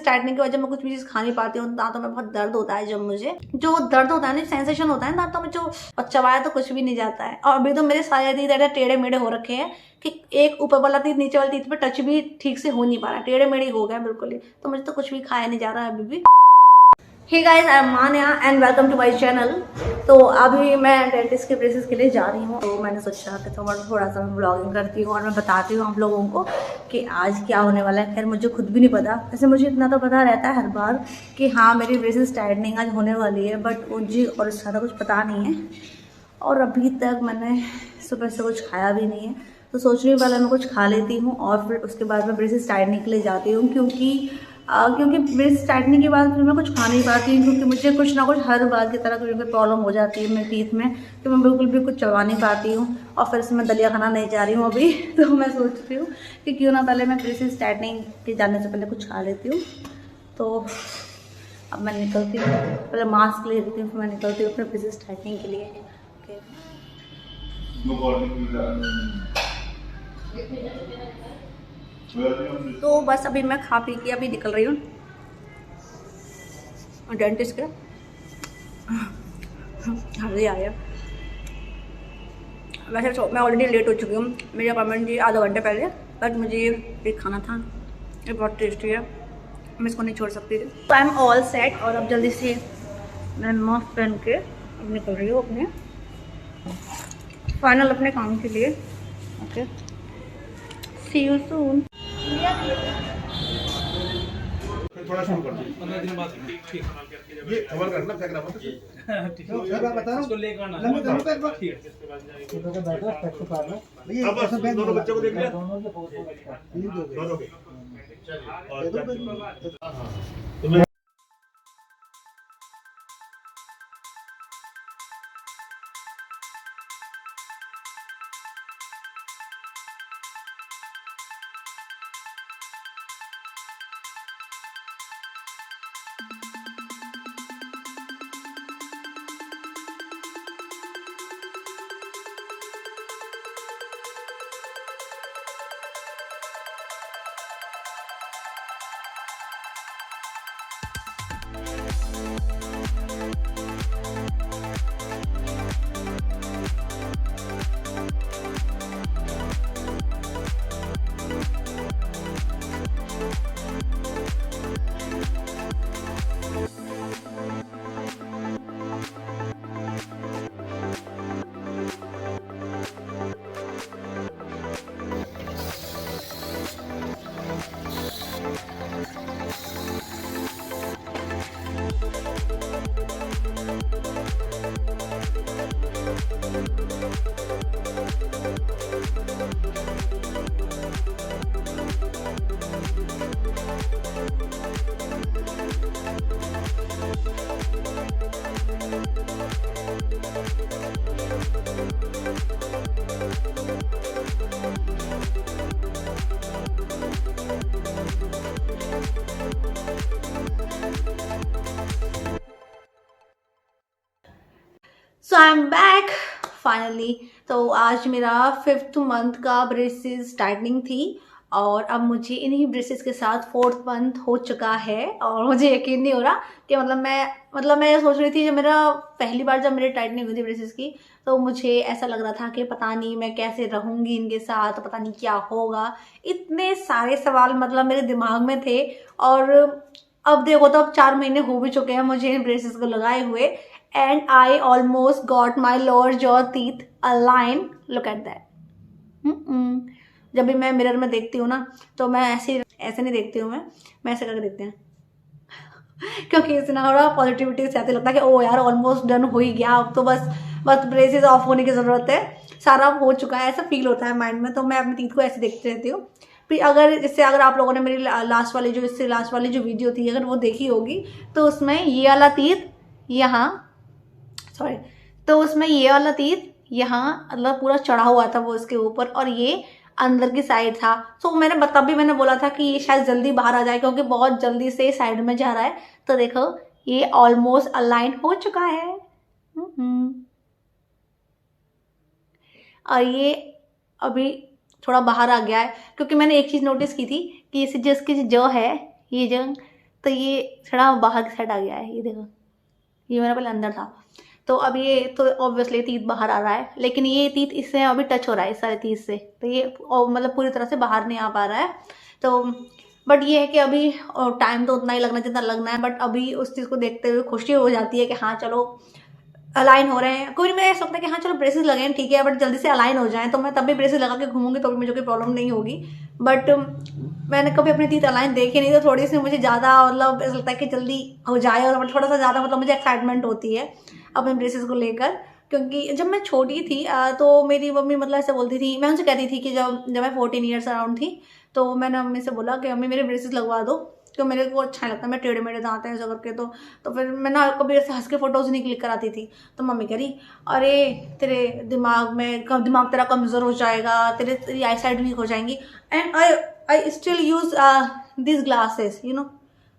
Tightening की वजह मैं कुछ भी चीज़ खा नहीं पाती हूँ, दांतों में बहुत दर्द होता है। जब मुझे जो दर्द होता है ना, सेंसेशन होता है दांतों में, जो चबाया तो कुछ भी नहीं जाता है। और अभी तो मेरे सारे टीथ ऐसे टेढ़े मेढ़े हो रखे हैं कि एक ऊपर वाला टीथ नीचे वाले टीथ पे टच भी ठीक से हो नहीं पा रहा, टेढ़े मेढ़े हो गए बिल्कुल ही। तो मुझे तो कुछ भी खाया नहीं जा रहा है अभी भी। Hey guys, I am Manya and welcome to my channel. तो अभी मैं डेंटिस्ट के ब्रेसेस के लिए जा रही हूँ, तो मैंने सोचा कि थोड़ा सा मैं ब्लॉगिंग करती हूँ और मैं बताती हूँ आप लोगों को कि आज क्या होने वाला है। खैर मुझे खुद भी नहीं पता, वैसे मुझे इतना तो पता रहता है हर बार कि हाँ मेरी ब्रेसेस टाइटनिंग आज होने वाली है, बट मुझे और ज़्यादा कुछ पता नहीं है। और अभी तक मैंने सुबह से कुछ खाया भी नहीं है, तो सोच रही हूँ पहले मैं कुछ खा लेती हूँ और फिर उसके बाद मैं ब्रेसेस टाइटनिंग के लिए जाती हूँ। क्योंकि ब्रेसेस टाइटनिंग के बाद फिर मैं कुछ खा नहीं पाती हूँ, क्योंकि मुझे कुछ ना कुछ हर बार की तरह कोई प्रॉब्लम हो जाती है मेरे टीथ में कि मैं बिल्कुल भी कुछ चबा नहीं पाती हूँ। और फिर से मैं दलिया खाना नहीं जा रही हूँ अभी तो मैं सोच रही हूँ कि क्यों ना पहले मैं ब्रेसेस टाइटनिंग के जाने से पहले कुछ खा लेती हूँ। तो अब मैं निकलती हूँ, पहले मास्क ले लेती हूँ, फिर मैं निकलती हूँ अपने ब्रेसेस टाइटनिंग के लिए। तो बस अभी मैं खा पी के अभी निकल रही हूँ डेंटिस्ट के। हल्दी आया। वैसे तो मैं ऑलरेडी लेट हो चुकी हूँ, मेरी अपॉइंटमेंट थी आधा घंटे पहले, बट मुझे ये खाना था, ये बहुत टेस्टी है, मैं इसको नहीं छोड़ सकती थी। तो आई एम ऑल सेट और अब जल्दी से मैं मास्क पहन के अब निकल रही हूँ अपने फाइनल अपने काम के लिए। Okay, see you soon. थोड़ा शुरू कर दो 15 दिन बाद। ठीक ये कवर करना फेंकना मत। ठीक है मैं बता रहा हूं इसको लेकर आना लंबे दोनों पे ठीक है इसके बाद जाएंगे दोनों का बैठा टैक्स उतारना। अब ऐसा बैंक दोनों बच्चों को देख लिया दोनों के दोनों के और तो मैं सो आई एम बैक फाइनली। तो आज मेरा 5th मंथ का ब्रेसेस टाइटनिंग थी और अब मुझे इन्हीं ब्रेसेस के साथ 4th मंथ हो चुका है और मुझे यकीन नहीं हो रहा कि मैं ये सोच रही थी, जब मेरा पहली बार जब मेरी टाइटनिंग हुई थी ब्रेसेस की, तो मुझे ऐसा लग रहा था कि पता नहीं मैं कैसे रहूँगी इनके साथ, पता नहीं क्या होगा। इतने सारे सवाल मेरे दिमाग में थे। और अब देखो तो अब 4 महीने हो भी चुके हैं मुझे इन ब्रेसेस को लगाए हुए, and I almost got my lower jaw teeth aligned. Look at that. जब भी मैं मिरर में देखती हूँ ना, तो मैं ऐसे नहीं देखती हूँ, मैं ऐसे करके देखती हूँ क्योंकि इससे ना थोड़ा पॉजिटिविटी से ऐसे लगता है कि ओ यार ऑलमोस्ट डन हो ही गया, अब तो बस ब्रेसेस ऑफ होने की ज़रूरत है, सारा हो चुका है, ऐसा फील होता है माइंड में। तो मैं अपनी टीथ को ऐसे देखती रहती हूँ। फिर अगर आप लोगों ने मेरी लास्ट वाली जो वीडियो थी अगर वो देखी होगी, तो उसमें ये वाला टीथ यहाँ, सॉरी, तो उसमें ये वाला टीथ यहाँ पूरा चढ़ा हुआ था वो इसके ऊपर, और ये अंदर की साइड था। तो तब भी मैंने बोला था कि ये शायद जल्दी बाहर आ जाए क्योंकि बहुत जल्दी से साइड में जा रहा है। तो देखो ये ऑलमोस्ट अलाइन हो चुका है। और ये अभी थोड़ा बाहर आ गया है क्योंकि मैंने एक चीज़ नोटिस की थी कि इसकी जो है ये जो, तो ये थोड़ा बाहर की साइड आ गया है, ये देखो, ये मेरा पहले अंदर था। तो अब ये तो ऑब्वियसली तीत बाहर आ रहा है, लेकिन ये तीत इससे अभी टच हो रहा है, इस सारे तीत से, तो ये मतलब पूरी तरह से बाहर नहीं आ पा रहा है। तो बट ये है कि अभी टाइम तो उतना ही लगना जितना लगना है, बट अभी उस चीज़ को देखते हुए खुशी हो जाती है कि हाँ चलो अलाइन हो रहे हैं। कोई मेरा ऐसा लगता है कि हाँ चलो ब्रेसेस लगे हैं ठीक है, बट जल्दी से अलाइन हो जाएं, तो मैं तब भी ब्रेसेस लगा के घूमूंगी तो भी मुझे कोई प्रॉब्लम नहीं होगी। बट मैंने कभी अपनी तीत अलाइन देखी नहीं, तो थोड़ी सी मुझे ज़्यादा मतलब ऐसा लगता है कि जल्दी हो जाए, और थोड़ा सा ज़्यादा मतलब मुझे एक्साइटमेंट होती है अपने ब्रेसेस को लेकर। क्योंकि जब मैं छोटी थी तो मेरी मम्मी मतलब ऐसे बोलती थी, मैं उनसे कहती थी कि जब मैं 14 ईयर्स अराउंड थी, तो मैंने मम्मी से बोला कि मम्मी मेरे ब्रेसेस लगवा दो, तो मेरे को अच्छा लगता है, मैं टेढ़े मेढ़े दांत हैं ऐसा करके। तो फिर मैं ना कभी ऐसे हंस के फोटोज नहीं क्लिक कराती थी। तो मम्मी कह रही अरे तेरे दिमाग तेरा कमज़ोर हो जाएगा, तेरी आई साइड वीक हो जाएंगी। And I still use this glasses you know,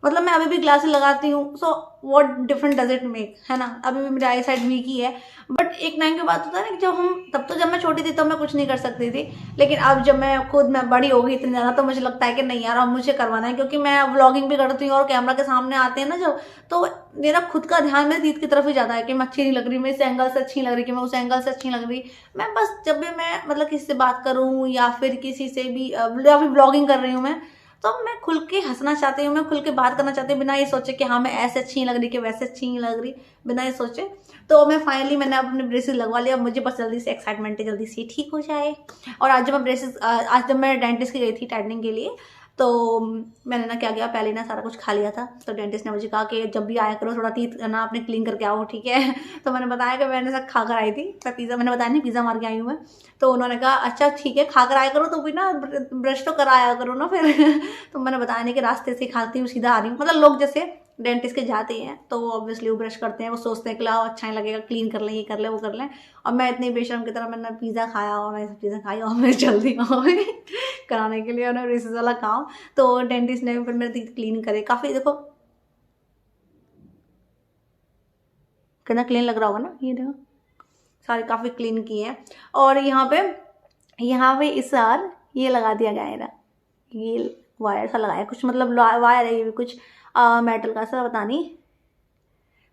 मतलब मैं अभी भी ग्लासेस लगाती हूँ। So what different does it make, है ना, अभी भी मेरी आई साइड वीक ही है। बट एक टाइम के बाद होता है ना कि जब मैं छोटी थी तब मैं कुछ नहीं कर सकती थी, लेकिन अब जब मैं बड़ी हो गई इतनी ज़्यादा, तो मुझे लगता है कि नहीं यार अब मुझे करवाना है। क्योंकि मैं व्लॉगिंग भी करती हूँ और कैमरा के सामने आते हैं ना जब, तो मेरा खुद का ध्यान मेरी दीद की तरफ ही ज़्यादा है कि मैं अच्छी नहीं लग रही, मैं इस एंगल से अच्छी लग रही, कि मैं उस एंगल से अच्छी लग रही। मैं बस जब भी मैं मतलब किसी से बात करूँ या फिर किसी से भी या फिर ब्लॉगिंग कर रही हूँ मैं, तो मैं खुल के हंसना चाहती हूँ, मैं खुल के बात करना चाहती हूँ, बिना ये सोचे कि हाँ मैं ऐसे अच्छी नहीं लग रही कि वैसे अच्छी नहीं लग रही, बिना ये सोचे। तो मैंने अपने ब्रेसेस लगवा लिया। मुझे बस जल्दी से एक्साइटमेंट है जल्दी से ठीक हो जाए। और आज जब मैं डेंटिस्ट की गई थी टाइटनिंग के लिए, तो मैंने ना क्या किया, पहले ना सारा कुछ खा लिया था। तो डेंटिस्ट ने मुझे कहा कि जब भी आया करो थोड़ा टीथ ना अपने क्लीन करके आओ, ठीक है। तो मैंने बताया कि मैंने सब खा कर आई थी, मैंने बताया नहीं पिज़्ज़ा मार के आई हूँ मैं। तो उन्होंने कहा अच्छा ठीक है खा कर आया करो, तो भी ना ब्रश तो कराया करो ना फिर। तो मैंने बताया नहीं कि रास्ते से खाती हूँ सीधा आ रही हूँ, मतलब लोग जैसे डेंटिस्ट के जाते हैं तो ऑब्वियसली वो ब्रश करते हैं, वो सोचते हैं कि लाओ अच्छा नहीं लगेगा, क्लीन कर लें, ये कर लें वो कर लें। और मैं इतनी बेशर्म की तरह मैंने पिज़्ज़ा खाया और मैंने सब चीज़ें खाई और मैं जल्दी कराने के लिए उन्होंने ब्रेसेस वाला काम। तो डेंटिस्ट ने फिर मेरे teeth क्लीन करे, काफ़ी देखो कितना क्लीन लग रहा होगा ना, ये देखो सारे काफ़ी क्लीन किए हैं। और यहाँ पे इस बार ये लगा दिया गया है ना, ये वायर सा लगाया कुछ, मतलब वायर है ये भी कुछ मेटल का सा, पता नहीं।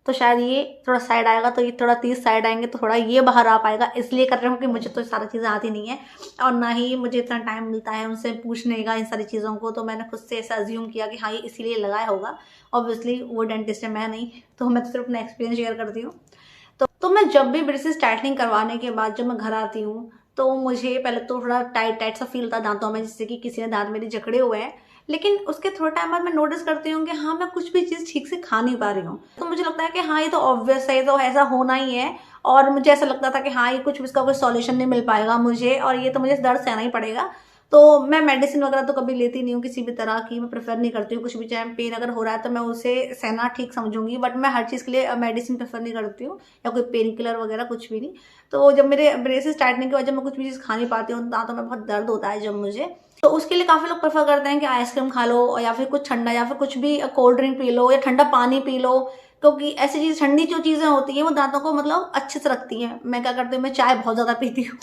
तो शायद ये थोड़ा साइड आएगा, तो ये थोड़ा 30 साइड आएंगे तो थोड़ा ये बाहर आ पाएगा, इसलिए कर रही हूँ कि मुझे तो सारी चीज़ें आती नहीं है और ना ही मुझे इतना टाइम मिलता है उनसे पूछने का इन सारी चीज़ों को। तो मैंने खुद से ऐसा अज्यूम किया कि हाँ ये इसीलिए लगाया होगा। ऑब्वियसली वो डेंटिस्ट है, मैं नहीं, तो मैं तो सिर्फ अपना एक्सपीरियंस शेयर करती हूँ। तो मैं जब भी ब्रेसेस टाइटनिंग करवाने के बाद जब मैं घर आती हूँ, तो मुझे पहले तो थोड़ा टाइट टाइट सा फील था दांतों में, जिससे कि किसी ने दांत मेरे जकड़े हुए हैं। लेकिन उसके थोड़ा टाइम बाद मैं नोटिस करती हूँ कि हाँ मैं कुछ भी चीज़ ठीक से खा नहीं पा रही हूँ। तो मुझे लगता है कि हाँ ये तो ऑब्वियस है, ये तो ऐसा होना ही है। और मुझे ऐसा लगता था कि हाँ ये कुछ इसका कोई सॉल्यूशन नहीं मिल पाएगा मुझे, और ये तो मुझे दर्द सहना ही पड़ेगा। तो मैं मेडिसिन वगैरह तो कभी लेती नहीं हूँ किसी भी तरह की, मैं प्रेफर नहीं करती हूँ कुछ भी। चाहे पेन अगर हो रहा है तो मैं उसे सहना ठीक समझूंगी, बट मैं हर चीज़ के लिए मेडिसिन प्रेफर नहीं करती हूँ या कोई पेन किलर वगैरह कुछ भी नहीं। तो जब मेरे ब्रेसेस टाइटनिंग की वजह मैं कुछ भी चीज़ खा नहीं पाती हूँ, दांतों में बहुत दर्द होता है जब मुझे, तो उसके लिए काफ़ी लोग प्रेफर करते हैं कि आइसक्रीम खा लो या फिर कुछ ठंडा या फिर कुछ भी कोल्ड ड्रिंक पी लो या ठंडा पानी पी लो। क्योंकि ऐसी चीज़ ठंडी जो चीज़ें होती हैं वो दांतों को मतलब अच्छे से रखती हैं। मैं क्या करती हूँ, मैं चाय बहुत ज़्यादा पीती हूँ।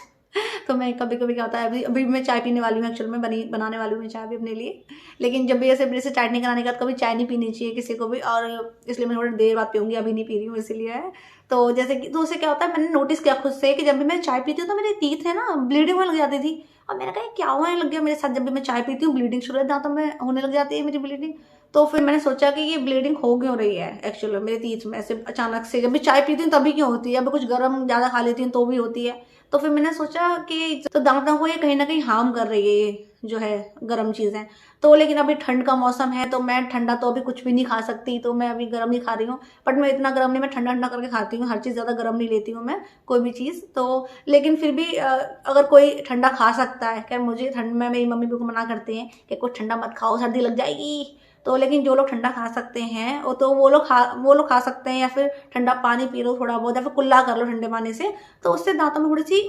तो मैं कभी कभी क्या होता है, अभी मैं चाय पीने वाली हूँ, एक्चुअल में बनाने वाली हूँ मैं चाय भी अपने लिए। लेकिन जब भी ऐसे ब्रेस से टाइटनिंग कराने के बाद कभी चाय नहीं पीनी चाहिए किसी को भी, और इसलिए मैं थोड़ी देर बाद पीऊँगी, अभी नहीं पी रही हूँ इसीलिए है। तो जैसे कि तो उससे क्या होता है, मैंने नोटिस किया खुद से कि जब भी मैं चाय पीती हूँ तो मेरे टीथ है ना ब्लीडिंग होने लग जाती थी। और मैंने कहा क्या हुआ लग गया मेरे साथ, जब भी मैं चाय पीती हूँ ब्लीडिंग शुरू दांतों में होने लग जाती है मेरी ब्लीडिंग। तो फिर मैंने सोचा कि ये ब्लीडिंग हो क्यों रही है एक्चुअली मेरे टीथ में ऐसे अचानक से, जब भी चाय पीती हूँ तभी क्यों होती है, अभी कुछ गर्म ज़्यादा खा लेती हूँ तो भी होती है। तो फिर मैंने सोचा कि तो दांतों को ये कहीं ना कहीं हार्म कर रही है ये जो है गर्म चीज़ें। तो लेकिन अभी ठंड का मौसम है तो मैं ठंडा तो अभी कुछ भी नहीं खा सकती, तो मैं अभी गर्म ही खा रही हूँ। बट मैं इतना गर्म नहीं, मैं ठंडा ठंडा करके खाती हूँ, हर चीज़ ज़्यादा गर्म नहीं लेती हूँ मैं कोई भी चीज़। तो लेकिन फिर भी अगर कोई ठंडा खा सकता है, क्या मुझे ठंड में मेरी मम्मी को मना करते हैं कि कुछ ठंडा मत खाओ सर्दी लग जाएगी। तो लेकिन जो लोग ठंडा खा सकते हैं वो लोग खा सकते हैं, या फिर ठंडा पानी पी लो थोड़ा बहुत, या फिर कुल्ला कर लो ठंडे पानी से। तो उससे दांतों में थोड़ी सी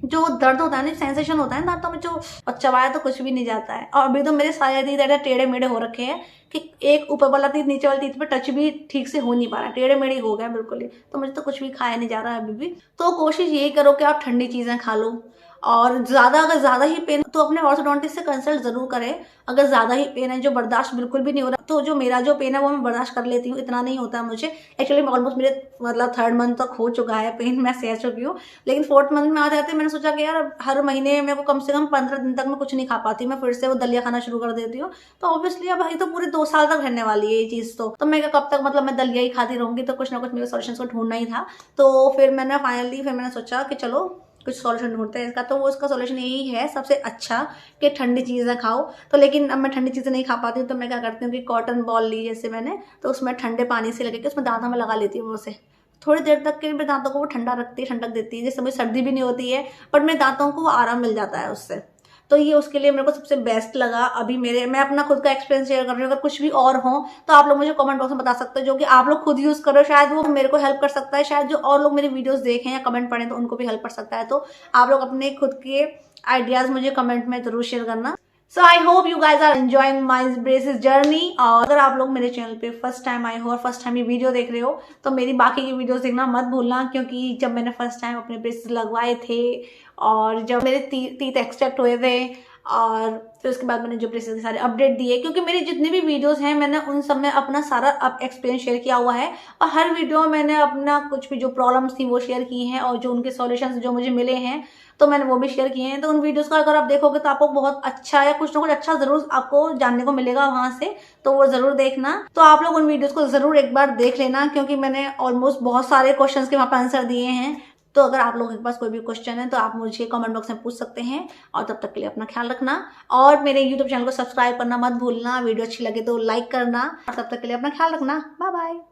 जो दर्द होता है ना, सेंसेशन होता है दांतों में जो, और चबाया तो कुछ भी नहीं जाता है। और अभी तो मेरे सारे टीथ ऐसे टेढ़े मेढ़े हो रखे हैं कि एक ऊपर वाला टीथ नीचे वाले टीथ पे टच भी ठीक से हो नहीं पा रहा है, टेढ़े मेढ़े हो गए बिल्कुल ही। तो मुझे तो कुछ भी खाया नहीं जा रहा है अभी भी। तो कोशिश यही करो कि आप ठंडी चीज़ें खा लो, और अगर ज़्यादा ही पेन तो अपने ऑर्थोडोंटिस्ट से कंसल्ट ज़रूर करें। अगर ज़्यादा ही पेन है जो बर्दाश्त बिल्कुल भी नहीं हो रहा, तो जो मेरा जो पेन है वो मैं बर्दाश्त कर लेती हूँ, इतना नहीं होता है मुझे। एक्चुअली ऑलमोस्ट मेरे मतलब 3rd मंथ तक हो चुका है पेन, मैं सह चुकी हूँ। लेकिन 4th मंथ में आ जाते मैंने सोचा कि यार हर महीने मेरे को कम से कम 15 दिन तक मैं कुछ नहीं खा पाती, मैं फिर से वो दलिया खाना शुरू कर देती हूँ। तो ऑब्वियसली अब भाई तो पूरे 2 साल तक रहने वाली है ये चीज़। तो मैं कब तक मतलब मैं दलिया ही खाती रहूँगी, तो कुछ ना कुछ मेरे सॉल्यूशन को ढूंढना ही था। तो फिर मैंने सोचा कि चलो कुछ सॉल्यूशन ढूंढते हैं इसका। तो वो इसका सॉल्यूशन यही है सबसे अच्छा कि ठंडी चीज़ें खाओ। तो लेकिन अब मैं ठंडी चीज़ें नहीं खा पाती हूँ, तो मैं क्या करती हूँ कि कॉटन बॉल ली जैसे मैंने, तो उसमें ठंडे पानी से लगे के उसमें दांतों में लगा लेती हूँ। उसे थोड़ी देर तक के मेरे दांतों को वो ठंडक देती है, जिससे मुझे सर्दी भी नहीं होती है, बट मेरे दांतों को आराम मिल जाता है उससे। तो ये उसके लिए मेरे को सबसे बेस्ट लगा। अभी मैं अपना खुद का एक्सपीरियंस शेयर कर रही हूँ। अगर कुछ भी और हो तो आप लोग मुझे कमेंट बॉक्स में बता सकते हो, जो कि आप लोग खुद यूज करो, शायद वो मेरे को हेल्प कर सकता है, शायद जो और लोग मेरी वीडियोस देखें या कमेंट पढ़ें तो उनको भी हेल्प कर सकता है। तो आप लोग अपने खुद के आइडियाज मुझे कमेंट में जरूर शेयर करना। So I hope you guys are enjoying my braces journey. और अगर आप लोग मेरे चैनल पे फर्स्ट टाइम आए हो और फर्स्ट टाइम ये वीडियो देख रहे हो, तो मेरी बाकी की वीडियोस देखना मत भूलना, क्योंकि जब मैंने फर्स्ट टाइम अपने ब्रेसेस लगवाए थे और जब मेरे टीथ एक्सट्रैक्ट हुए थे, और फिर उसके बाद मैंने जो ब्रेसेस के सारे अपडेट दिए, क्योंकि मेरी जितनी भी वीडियोस हैं मैंने उन सब में अपना सारा एक्सपीरियंस शेयर किया हुआ है। और हर वीडियो में मैंने अपना कुछ भी जो प्रॉब्लम्स थी वो शेयर की हैं, और जो उनके सॉल्यूशंस जो मुझे मिले हैं तो मैंने वो भी शेयर किए हैं। तो उन वीडियोस को अगर आप देखोगे तो आपको बहुत अच्छा या कुछ ना कुछ अच्छा जरूर आपको जानने को मिलेगा वहां से, तो वो जरूर देखना। तो आप लोग उन वीडियोस को जरूर एक बार देख लेना, क्योंकि मैंने ऑलमोस्ट बहुत सारे क्वेश्चंस के वहां पर आंसर दिए हैं। तो अगर आप लोगों के पास कोई भी क्वेश्चन है तो आप मुझे कमेंट बॉक्स में पूछ सकते हैं। और तब तक के लिए अपना ख्याल रखना, और मेरे यूट्यूब चैनल को सब्सक्राइब करना मत भूलना। वीडियो अच्छी लगे तो लाइक करना, और तब तक के लिए अपना ख्याल रखना। Bye bye.